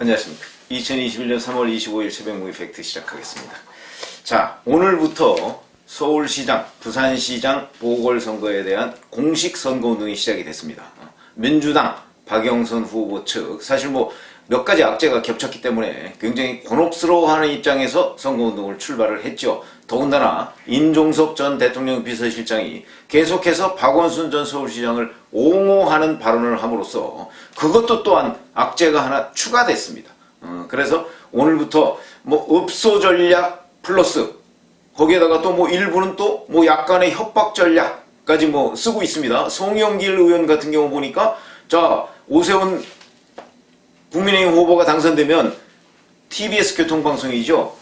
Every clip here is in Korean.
안녕하십니까. 2021년 3월 25일 새벽 무기 팩트 시작하겠습니다. 자, 오늘부터 서울시장, 부산시장 보궐선거에 대한 공식 선거운동이 시작이 됐습니다. 민주당 박영선 후보 측, 사실 몇 가지 악재가 겹쳤기 때문에 굉장히 곤혹스러워하는 입장에서 선거운동을 출발을 했죠. 더군다나 임종석 전 대통령 비서실장이 계속해서 박원순 전 서울시장을 옹호하는 발언을 함으로써 그것도 또한 악재가 하나 추가됐습니다. 그래서 오늘부터 읍소 전략 플러스 거기에다가 또 일부는 또 약간의 협박 전략까지 쓰고 있습니다. 송영길 의원 같은 경우 보니까 자, 오세훈 국민의힘 후보가 당선되면 TBS 교통방송이죠.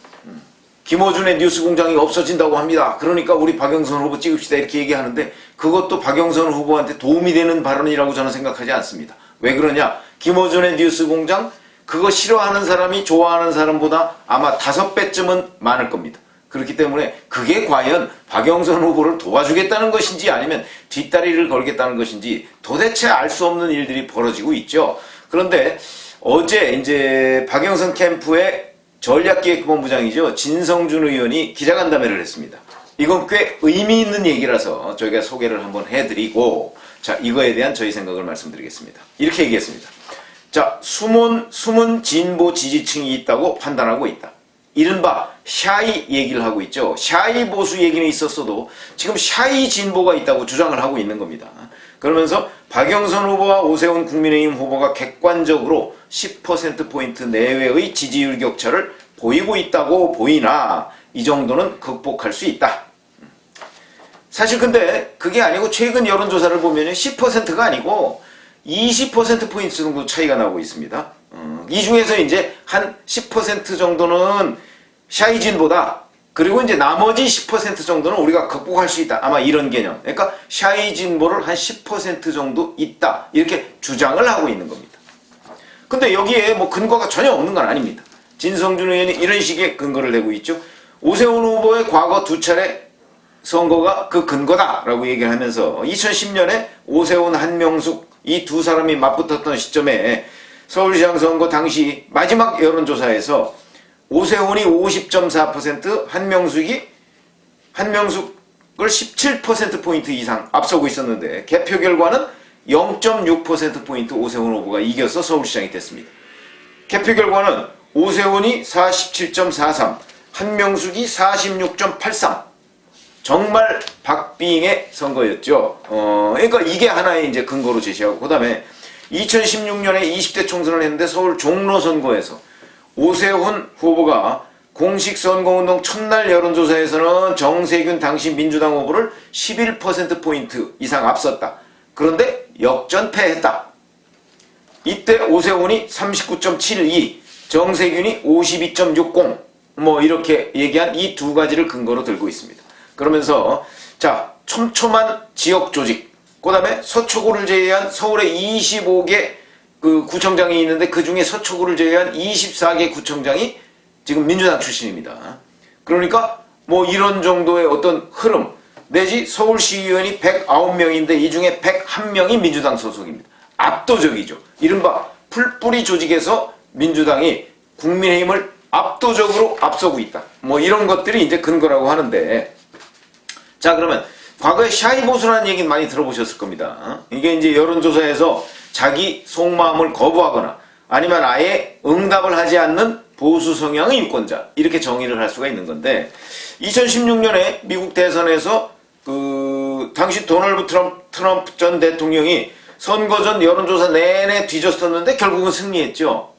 김어준의 뉴스공장이 없어진다고 합니다. 그러니까 우리 박영선 후보 찍읍시다 이렇게 얘기하는데 그것도 박영선 후보한테 도움이 되는 발언이라고 저는 생각하지 않습니다. 왜 그러냐? 김어준의 뉴스공장 그거 싫어하는 사람이 좋아하는 사람보다 아마 5배쯤은 많을 겁니다. 그렇기 때문에 그게 과연 박영선 후보를 도와주겠다는 것인지 아니면 뒷다리를 걸겠다는 것인지 도대체 알 수 없는 일들이 벌어지고 있죠. 그런데 어제 이제 박영선 캠프의 전략기획본부장이죠. 진성준 의원이 기자간담회를 했습니다. 이건 꽤 의미 있는 얘기라서 저희가 소개를 한번 해드리고 자, 이거에 대한 저희 생각을 말씀드리겠습니다. 이렇게 얘기했습니다. 자, 숨은 진보 지지층이 있다고 판단하고 있다. 이른바 샤이 얘기를 하고 있죠. 샤이 보수 얘기는 있었어도 지금 샤이 진보가 있다고 주장을 하고 있는 겁니다. 그러면서 박영선 후보와 오세훈 국민의힘 후보가 객관적으로 10%포인트 내외의 지지율 격차를 보이고 있다고 보이나 이 정도는 극복할 수 있다. 사실 근데 그게 아니고 최근 여론조사를 보면 10%가 아니고 20%포인트 정도 차이가 나고 있습니다. 이 중에서 이제 한 10% 정도는 샤이진보다 그리고 이제 나머지 10% 정도는 우리가 극복할 수 있다. 아마 이런 개념. 그러니까 샤이진보를 한 10% 정도 있다. 이렇게 주장을 하고 있는 겁니다. 근데 여기에 근거가 전혀 없는 건 아닙니다. 진성준 의원이 이런 식의 근거를 내고 있죠. 오세훈 후보의 과거 2차례 선거가 그 근거다라고 얘기를 하면서 2010년에 오세훈 한명숙 이 두 사람이 맞붙었던 시점에 서울시장 선거 당시 마지막 여론조사에서 오세훈이 50.4%, 한명숙을 17%포인트 이상 앞서고 있었는데 개표 결과는 0.6%포인트 오세훈 후보가 이겨서 서울시장이 됐습니다. 개표 결과는 오세훈이 47.43, 한명숙이 46.83. 정말 박빙의 선거였죠. 그러니까 이게 하나의 이제 근거로 제시하고, 그 다음에 2016년에 20대 총선을 했는데 서울 종로 선거에서 오세훈 후보가 공식 선거운동 첫날 여론조사에서는 정세균 당시 민주당 후보를 11%포인트 이상 앞섰다. 그런데 역전패했다. 이때 오세훈이 39.72, 정세균이 52.60 이렇게 얘기한 이 두 가지를 근거로 들고 있습니다. 그러면서 자, 촘촘한 지역 조직, 그 다음에 서초구를 제외한 서울에 25개 그 구청장이 있는데 그 중에 서초구를 제외한 24개 구청장이 지금 민주당 출신입니다. 그러니까 이런 정도의 어떤 흐름 내지 서울시의원이 109명인데 이 중에 101명이 민주당 소속입니다. 압도적이죠. 이른바 풀뿌리 조직에서 민주당이 국민의힘을 압도적으로 앞서고 있다. 이런 것들이 이제 근거라고 하는데 자, 그러면 과거에 샤이 보수라는 얘기는 많이 들어보셨을 겁니다. 이게 이제 여론조사에서 자기 속마음을 거부하거나 아니면 아예 응답을 하지 않는 보수 성향의 유권자 이렇게 정의를 할 수가 있는 건데 2016년에 미국 대선에서 당시 도널드 트럼프 전 대통령이 선거 전 여론조사 내내 뒤졌었는데 결국은 승리했죠.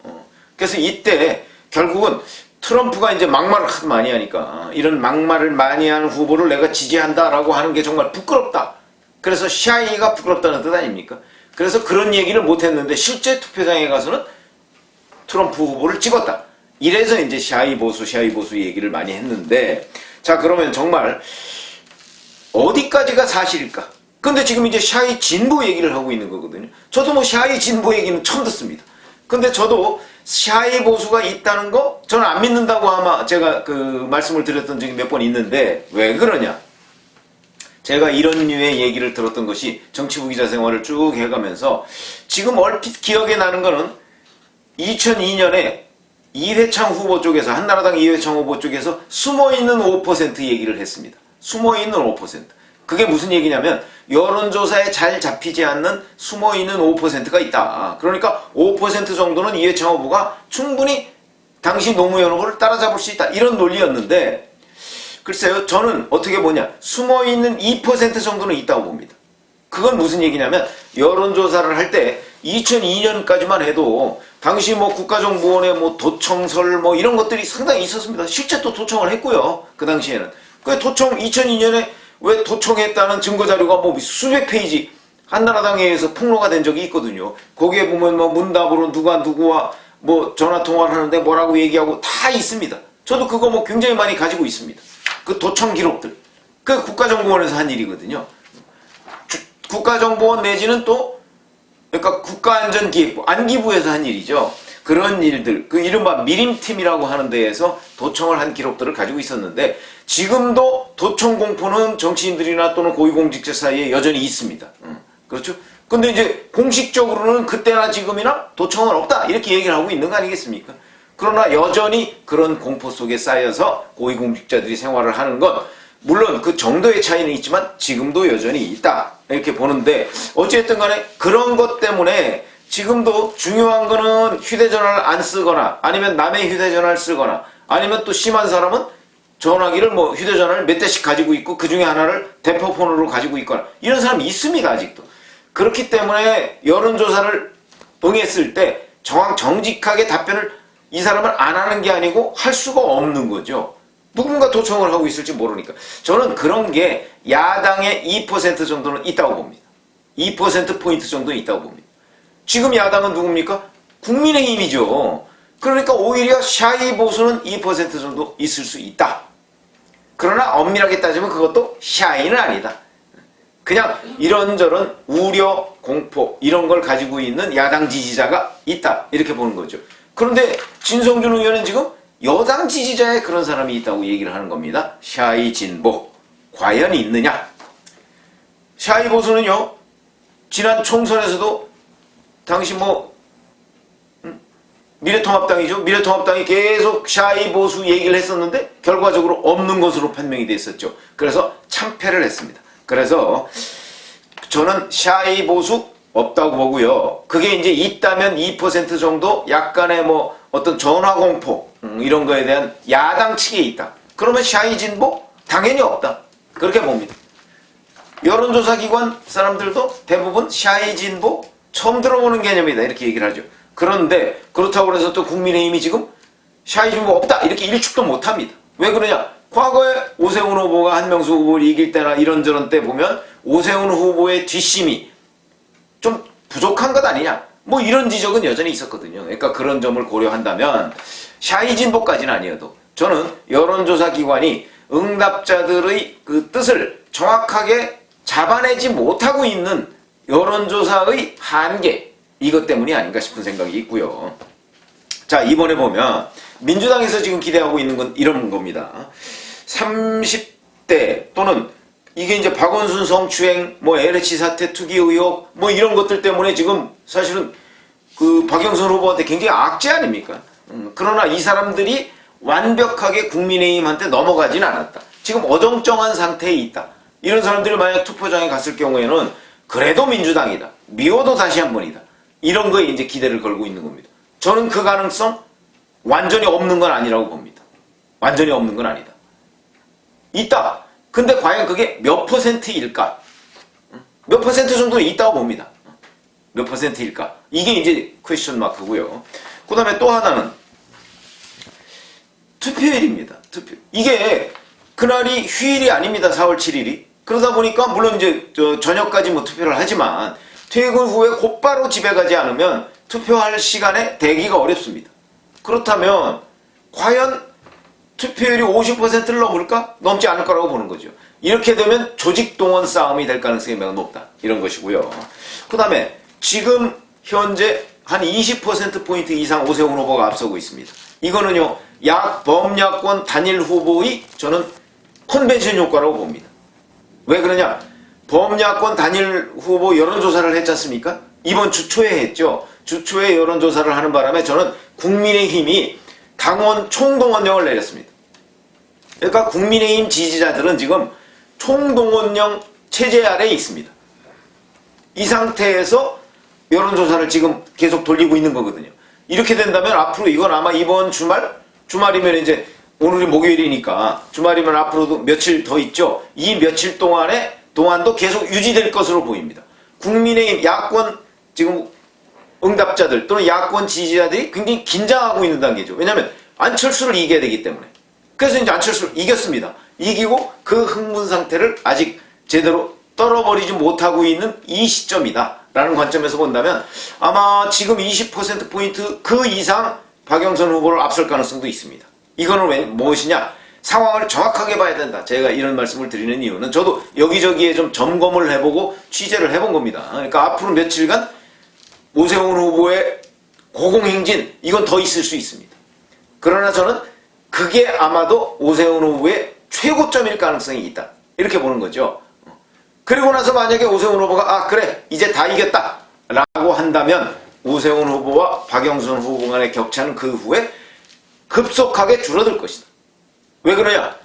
그래서 이때 결국은 트럼프가 이제 막말을 하도 많이 하니까 이런 막말을 많이 하는 후보를 내가 지지한다라고 하는 게 정말 부끄럽다. 그래서 샤이가 부끄럽다는 뜻 아닙니까? 그래서 그런 얘기를 못했는데 실제 투표장에 가서는 트럼프 후보를 찍었다. 이래서 이제 샤이 보수 얘기를 많이 했는데 자, 그러면 정말 어디까지가 사실일까? 근데 지금 이제 샤이 진보 얘기를 하고 있는 거거든요. 저도 샤이 진보 얘기는 처음 듣습니다. 근데 저도 샤이 보수가 있다는 거 저는 안 믿는다고 아마 제가 말씀을 드렸던 적이 몇 번 있는데 왜 그러냐? 제가 이런 류의 얘기를 들었던 것이 정치부 기자 생활을 쭉 해가면서 지금 얼핏 기억에 나는 거는 2002년에 이회창 후보 쪽에서, 한나라당 이회창 후보 쪽에서 숨어있는 5% 얘기를 했습니다. 숨어있는 5%. 그게 무슨 얘기냐면 여론조사에 잘 잡히지 않는 숨어있는 5%가 있다. 그러니까 5% 정도는 이회창 후보가 충분히 당시 노무현 후보를 따라잡을 수 있다. 이런 논리였는데 글쎄요, 저는 어떻게 보냐, 숨어있는 2% 정도는 있다고 봅니다. 그건 무슨 얘기냐면 여론조사를 할 때 2002년까지만 해도 당시 뭐 국가정보원의 뭐 도청설 뭐 이런 것들이 상당히 있었습니다. 실제 또 도청을 했고요. 그 당시에는. 그 도청 2002년에 왜 도청했다는 증거자료가 뭐 수백 페이지 한나라당에 의해서 폭로가 된 적이 있거든요. 거기에 보면 뭐 문답으로 누가 누구와 뭐 전화통화를 하는데 뭐라고 얘기하고 다 있습니다. 저도 그거 뭐 굉장히 많이 가지고 있습니다. 그 도청 기록들. 그 국가정보원에서 한 일이거든요. 국가정보원 내지는 또 그러니까 국가안전기획부, 안기부에서 한 일이죠. 그런 일들, 그 이른바 미림팀이라고 하는 데에서 도청을 한 기록들을 가지고 있었는데 지금도 도청 공포는 정치인들이나 또는 고위공직자 사이에 여전히 있습니다. 그렇죠? 근데 이제 공식적으로는 그때나 지금이나 도청은 없다 이렇게 얘기를 하고 있는 거 아니겠습니까? 그러나 여전히 그런 공포 속에 쌓여서 고위공직자들이 생활을 하는 것, 물론 그 정도의 차이는 있지만 지금도 여전히 있다 이렇게 보는데, 어쨌든 간에 그런 것 때문에 지금도 중요한 거는 휴대전화를 안 쓰거나 아니면 남의 휴대전화를 쓰거나 아니면 또 심한 사람은 전화기를 뭐 휴대전화를 몇 대씩 가지고 있고 그 중에 하나를 대포폰으로 가지고 있거나 이런 사람이 있습니다. 아직도. 그렇기 때문에 여론조사를 응했을 때 정직하게 답변을 이 사람은 안 하는 게 아니고 할 수가 없는 거죠. 누군가 도청을 하고 있을지 모르니까. 저는 그런 게 야당의 2% 정도는 있다고 봅니다. 2%포인트 정도는 있다고 봅니다. 지금 야당은 누굽니까? 국민의힘이죠. 그러니까 오히려 샤이 보수는 2% 정도 있을 수 있다. 그러나 엄밀하게 따지면 그것도 샤이는 아니다. 그냥 이런저런 우려, 공포 이런 걸 가지고 있는 야당 지지자가 있다. 이렇게 보는 거죠. 그런데 진성준 의원은 지금 여당 지지자에 그런 사람이 있다고 얘기를 하는 겁니다. 샤이 진보. 과연 있느냐? 샤이 보수는요, 지난 총선에서도 당시 뭐 미래통합당이죠. 미래통합당이 계속 샤이 보수 얘기를 했었는데 결과적으로 없는 것으로 판명이 됐었죠. 그래서 참패를 했습니다. 그래서 저는 샤이 보수 없다고 보고요. 그게 이제 있다면 2% 정도 약간의 뭐 어떤 전화공포 이런 거에 대한 야당 측에 있다. 그러면 샤이 진보? 당연히 없다. 그렇게 봅니다. 여론조사 기관 사람들도 대부분 샤이 진보 처음 들어보는 개념이다 이렇게 얘기를 하죠. 그런데 그렇다고 해서 또 국민의힘이 지금 샤이 진보 없다 이렇게 일축도 못합니다. 왜 그러냐? 과거에 오세훈 후보가 한명수 후보를 이길 때나 이런저런 때 보면 오세훈 후보의 뒷심이 좀 부족한 것 아니냐, 뭐 이런 지적은 여전히 있었거든요. 그러니까 그런 점을 고려한다면 샤이 진보까지는 아니어도 저는 여론조사 기관이 응답자들의 그 뜻을 정확하게 잡아내지 못하고 있는 여론조사의 한계, 이것 때문이 아닌가 싶은 생각이 있고요. 자, 이번에 보면 민주당에서 지금 기대하고 있는 건 이런 겁니다. 30대 또는 이게 이제 박원순 성추행, 뭐 LH 사태 투기 의혹, 뭐 이런 것들 때문에 지금 사실은 그 박영선 후보한테 굉장히 악재 아닙니까? 그러나 이 사람들이 완벽하게 국민의힘한테 넘어가진 않았다. 지금 어정쩡한 상태에 있다. 이런 사람들이 만약 투표장에 갔을 경우에는 그래도 민주당이다. 미워도 다시 한 번이다. 이런 거에 이제 기대를 걸고 있는 겁니다. 저는 그 가능성 완전히 없는 건 아니라고 봅니다. 완전히 없는 건 아니다. 있다. 근데 과연 그게 몇 %일까? 몇 % 정도는 있다고 봅니다. 몇 %일까? 이게 이제 퀘스천 마크고요. 그 다음에 또 하나는 투표일입니다. 투표. 이게 그날이 휴일이 아닙니다. 4월 7일이. 그러다 보니까 물론 이제 저녁까지 뭐 투표를 하지만 퇴근 후에 곧바로 집에 가지 않으면 투표할 시간에 대기가 어렵습니다. 그렇다면 과연 투표율이 50%를 넘을까? 넘지 않을 거라고 보는 거죠. 이렇게 되면 조직동원 싸움이 될 가능성이 매우 높다. 이런 것이고요. 그 다음에 지금 현재 한 20%포인트 이상 오세훈 후보가 앞서고 있습니다. 이거는요, 범야권 단일 후보의 저는 컨벤션 효과라고 봅니다. 왜 그러냐? 범야권 단일 후보 여론조사를 했지 않습니까? 이번 주 초에 했죠. 주초에 여론조사를 하는 바람에 저는 국민의힘이 당원 총동원령을 내렸습니다. 그러니까 국민의힘 지지자들은 지금 총동원령 체제 아래에 있습니다. 이 상태에서 여론조사를 지금 계속 돌리고 있는 거거든요. 이렇게 된다면 앞으로 이건 아마 이번 주말이면 이제 오늘이 목요일이니까 주말이면 앞으로도 며칠 더 있죠. 이 며칠 동안도 계속 유지될 것으로 보입니다. 국민의힘 야권 지금 응답자들 또는 야권 지지자들이 굉장히 긴장하고 있는 단계죠. 왜냐하면 안철수를 이겨야 되기 때문에. 그래서 이제 안철수를 이겼습니다. 이기고 그 흥분 상태를 아직 제대로 떨어버리지 못하고 있는 이 시점이다 라는 관점에서 본다면 아마 지금 20%포인트 그 이상 박영선 후보를 앞설 가능성도 있습니다. 이거는 무엇이냐? 상황을 정확하게 봐야 된다. 제가 이런 말씀을 드리는 이유는 저도 여기저기에 좀 점검을 해보고 취재를 해본 겁니다. 그러니까 앞으로 며칠간 오세훈 후보의 고공행진 이건 더 있을 수 있습니다. 그러나 저는 그게 아마도 오세훈 후보의 최고점일 가능성이 있다. 이렇게 보는 거죠. 그리고 나서 만약에 오세훈 후보가 그래 이제 다 이겼다 라고 한다면 오세훈 후보와 박영선 후보 간의 격차는 그 후에 급속하게 줄어들 것이다. 왜 그러냐?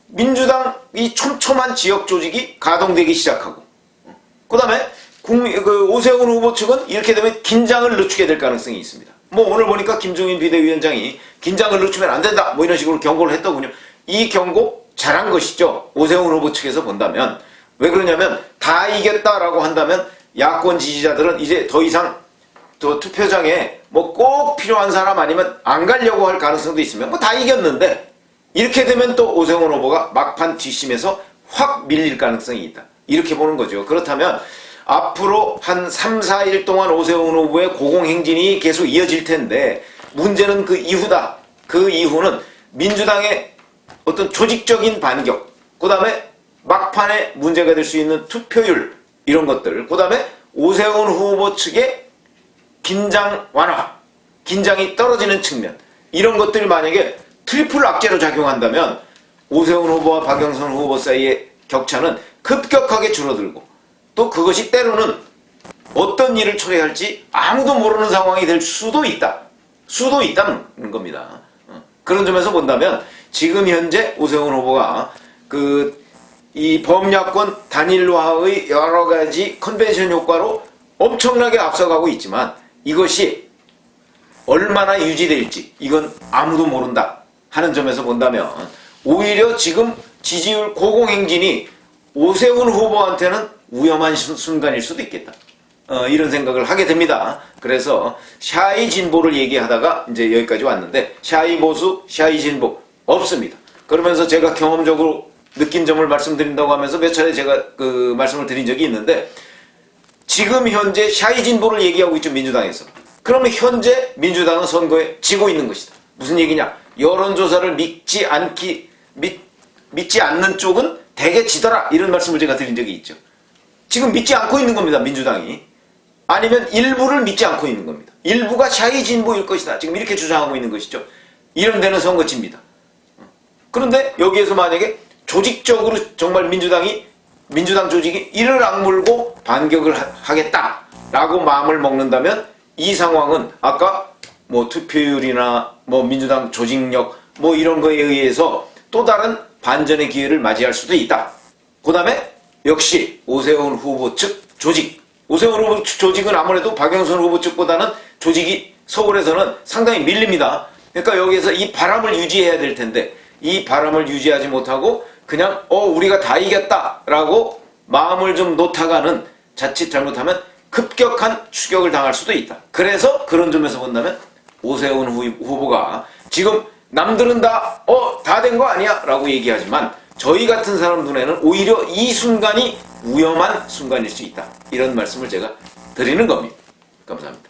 민주당 이 촘촘한 지역 조직이 가동되기 시작하고 그 다음에 오세훈 후보 측은 이렇게 되면 긴장을 늦추게 될 가능성이 있습니다. 뭐 오늘 보니까 김종인 비대위원장이 긴장을 늦추면 안 된다 뭐 이런 식으로 경고를 했더군요. 이 경고 잘한 것이죠. 오세훈 후보 측에서 본다면. 왜 그러냐면 다 이겼다라고 한다면 야권 지지자들은 이제 더 이상 또 투표장에 뭐 꼭 필요한 사람 아니면 안 가려고 할 가능성도 있으면 뭐 다 이겼는데 이렇게 되면 또 오세훈 후보가 막판 뒷심에서 확 밀릴 가능성이 있다. 이렇게 보는 거죠. 그렇다면 앞으로 한 3, 4일 동안 오세훈 후보의 고공행진이 계속 이어질 텐데 문제는 그 이후다. 그 이후는 민주당의 어떤 조직적인 반격, 그 다음에 막판에 문제가 될 수 있는 투표율 이런 것들, 그 다음에 오세훈 후보 측의 긴장 완화, 긴장이 떨어지는 측면 이런 것들이 만약에 트리플 악재로 작용한다면 오세훈 후보와 박영선 후보 사이의 격차는 급격하게 줄어들고 또 그것이 때로는 어떤 일을 초래할지 아무도 모르는 상황이 될 수도 있다는 겁니다. 그런 점에서 본다면 지금 현재 오세훈 후보가 이 범야권 단일화의 여러 가지 컨벤션 효과로 엄청나게 앞서가고 있지만 이것이 얼마나 유지될지 이건 아무도 모른다 하는 점에서 본다면 오히려 지금 지지율 고공행진이 오세훈 후보한테는 위험한 순간일 수도 있겠다. 이런 생각을 하게 됩니다. 그래서 샤이 진보를 얘기하다가 이제 여기까지 왔는데 샤이 보수, 샤이 진보 없습니다. 그러면서 제가 경험적으로 느낀 점을 말씀드린다고 하면서 몇 차례 제가 말씀을 드린 적이 있는데 지금 현재 샤이 진보를 얘기하고 있죠. 민주당에서. 그러면 현재 민주당은 선거에 지고 있는 것이다. 무슨 얘기냐? 여론조사를 믿지 않는 쪽은 대개 지더라. 이런 말씀을 제가 드린 적이 있죠. 지금 믿지 않고 있는 겁니다. 민주당이. 아니면 일부를 믿지 않고 있는 겁니다. 일부가 샤이 진보일 것이다. 지금 이렇게 주장하고 있는 것이죠. 이런 데는 선거치입니다. 그런데 여기에서 만약에 조직적으로 정말 민주당 조직이 이를 악물고 반격을 하겠다라고 마음을 먹는다면 이 상황은 아까 뭐 투표율이나 뭐 민주당 조직력 뭐 이런 거에 의해서 또 다른 반전의 기회를 맞이할 수도 있다. 그 다음에 역시 오세훈 후보 측 조직. 오세훈 후보 측 조직은 아무래도 박영선 후보 측보다는 조직이 서울에서는 상당히 밀립니다. 그러니까 여기에서 이 바람을 유지해야 될 텐데 이 바람을 유지하지 못하고 그냥 우리가 다 이겼다라고 마음을 좀 놓다가는 자칫 잘못하면 급격한 추격을 당할 수도 있다. 그래서 그런 점에서 본다면 오세훈 후보가 지금 남들은 다 된 거 아니야 라고 얘기하지만 저희 같은 사람 눈에는 오히려 이 순간이 위험한 순간일 수 있다. 이런 말씀을 제가 드리는 겁니다. 감사합니다.